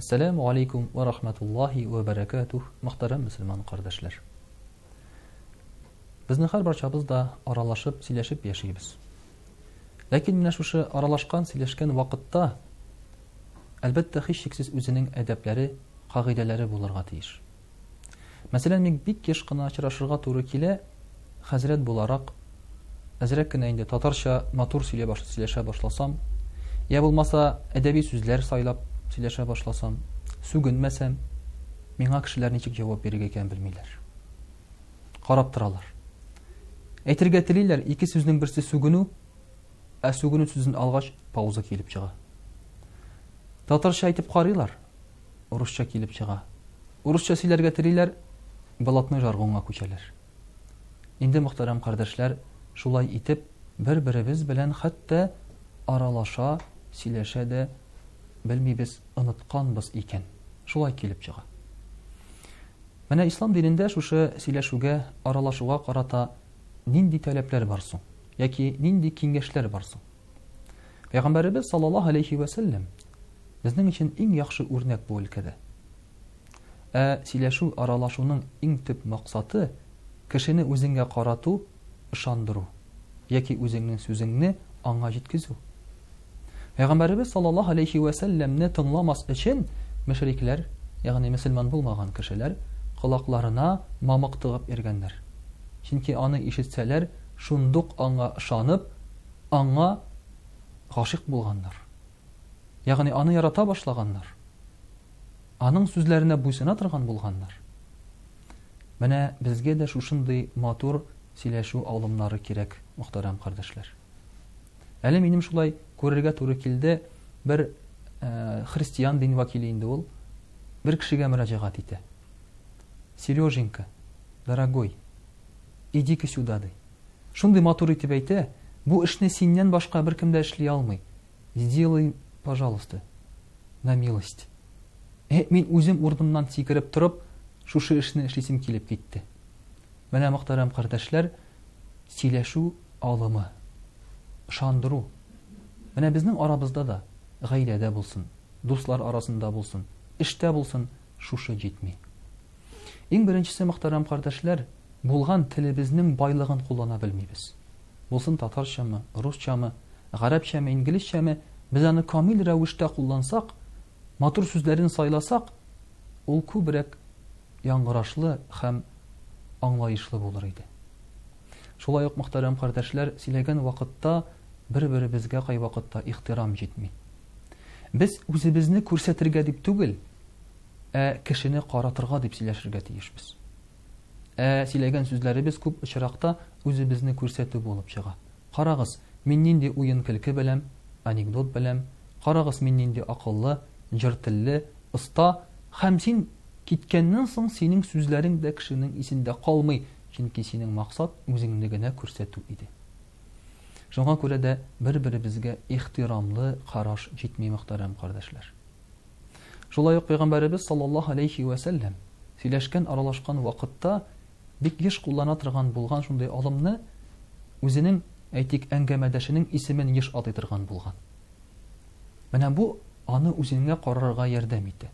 Ассаламу алейкум ва рахматуллахи ва баракатух, мөхтәрәм мөселман кардәшләр. Безнең һәр барчабыз да аралашып, сөйләшеп яшибез. Ләкин менә шушы аралашкан, сөйләшкән вакытта әлбәттә һичшиксез үзенең әдәпләре, кагыйдәләре булырга тиеш. Мәсәлән, мин бик еш кына очрашырга туры килә, хәзрәт буларак, әзрәк кенә инде татарча матур сөйләшә башласам, я булмаса әдәби сүзләр сайлап сөйләшә башласам, сүгенмәсәм, миңа кешеләр ничек җавап бирергә икән белмиләр. Карап торалар. Әйтергә телиләр, ике сүзнең берсе сүгенү, ә сүгенү сүзен алгач пауза килеп чыга. Татарча әйтеп карыйлар, урысча килеп чыга. Урысча сөйләргә телиләр, блатной жаргонга күчәләр. Инде мөхтәрәм кардәшләр, шулай итеп бер-беребез белән хәтта аралаша, сөйләшә дә белмибез, онытканбыз икән. Шулай килеп чыга. Менә ислам динендә шушы сөйләшүгә, аралашуга карата нинди таләпләр бар соң, яки нинди киңәшләр бар соң? Пәйгамбәрбез саллаллаһу алейхи ва саллям безнең өчен иң яхшы үрнәк бу өлкәдә. Сөйләшү, аралашуның иң төп максаты кешене үзеңгә карату, ышандыру, яки үзеңнең сүзеңне аңа җиткезү. Пәйгамбәрбез саллаллаһу алейхи ва саллямны тыңламас өчен мөшрикләр, ягъни мөселман булмаган кешеләр, колакларына мамык тыгып йөргәннәр. Чөнки аны ишетсәләр, шундук аңа ышанып, аңа гашыйк булганнар. Ягъни аны ярата башлаганнар. Аның сүзләренә буйсына торган булганнар. Менә безгә дә шушындый матур сөйләшү алымнары кирәк, мөхтәрәм кардәшләр. Әле минем шулай күрергә туры килде, бер христиан дин вакиле инде ул, бер кешегә мөрәҗәгать итә. Сереженька, дорогой, иди-ка сюда, ди. Шундый матур итеп әйтә, бу эшне синнән башка беркем дә эшли алмый. Сделай, пожалуйста, на милость. Мин үзем урынымнан сикереп торып, шушы эшне эшлисем килеп китте. Менә мөхтәрәм кардәшләр, сөйләшү алымы, ышандыру. Менә безнең арабызда да, гаиләдә булсын, дуслар арасында булсын, эштә булсын, шушы җитми. Иң беренчесе, мөхтәрәм кардәшләр, булган телебезнең байлыгын куллана белмибез. Булсын татарчамы, русчамы, гарәпчәме, инглизчәме, без аны камил рәвештә куллансак, матур сүзләрен сайласак, ул күбрәк яңгырашлы һәм аңлаешлы булыр иде. Шулай ук, мөхтәрәм кардәшләр, сөйләгән вакытта бер-беребезгә кай вакытта ихтирам җитми. Без үзебезне күрсәтергә дип түгел, кешене каратырга дип сөйләшергә тиешбез. Сөйләгән сүзләребез күп очракта үзебезне күрсәтү булып чыга. Карагыз, мин нинди уен көлке беләм, анекдот беләм, карагыз, мин нинди акыллы, җыр телле, оста, һәм син киткәннән соң синең сүзләрең дә кешенең исендә калмый, чөнки синең максат үзеңне генә күрсәтү иде. Шуңа күрә дә бер-беребезгә ихтирамлы караш җитми, мөхтәрәм кардәшләр. Шулай ук Пәйгамбәрбез саллаллаһу алейхи ва саллям сөйләшкән, аралашкан вакытта бик еш куллана торган булган шундый алымны үзенең, әйтик, әңгәмәдәшенең исемен еш атый торган булган. Менә бу аны үзеңгә карарга ярдәм итә.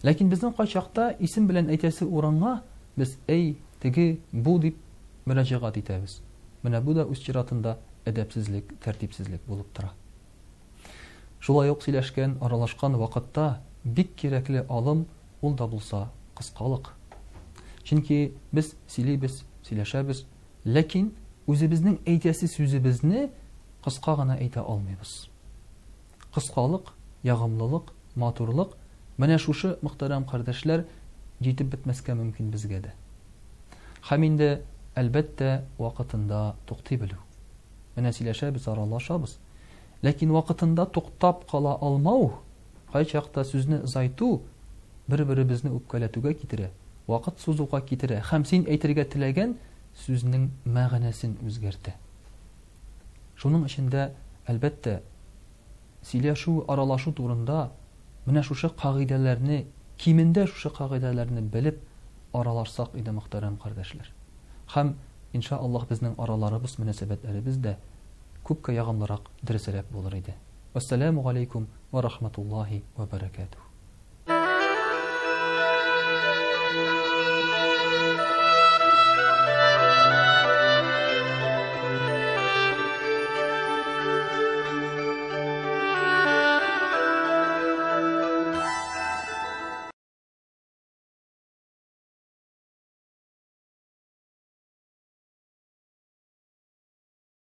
Ләкин безнең кайчакта исем белән әйтәсе урынга без әй, теге, бу дип мөрәҗәгать итәбез. Менә бу да үз чиратында әдәпсезлек, тәртипсезлек булып тора. Шулай ук сөйләшкән, аралашкан вакытта бик кирәкле алым ул да булса кыскалык. Чөнки без сөйлибез, сөйләшәбез, ләкин үзебезнең әйтәсе сүзебезне кыска гына әйтә алмыйбыз. Кыскалык, ягымлылык, матурлык, менә шушы, мөхтәрәм кардәшләр, җитеп бетмәскә мөмкин безгә дә. Һәм инде әлбәттә вакытында туктый белү. Менә сөйләшәбез, аралашабыз. Ләкин вакытында туктап кала алмау, кайчакта сүзне озайту бер-беребезне үпкәләтүгә китерә, вакыт сузуга китерә, һәм син әйтергә теләгән сүзнең мәгънәсен үзгәртә. Шуның эчендә әлбәттә сөйләшү, аралашу турында менә шушы кагыйдәләрне, кимендә шушы кагыйдәләрне белеп аралашсак иде, мөхтәрәм кардәшләр. Һәм иншааллаһ безнең араларыбыз, мөнәсәбәтләребез дә күпкә ягымлырак, дөресрәк булыр иде. Ассаламу алейкум ва рахматуллаһи ва баракатуһ.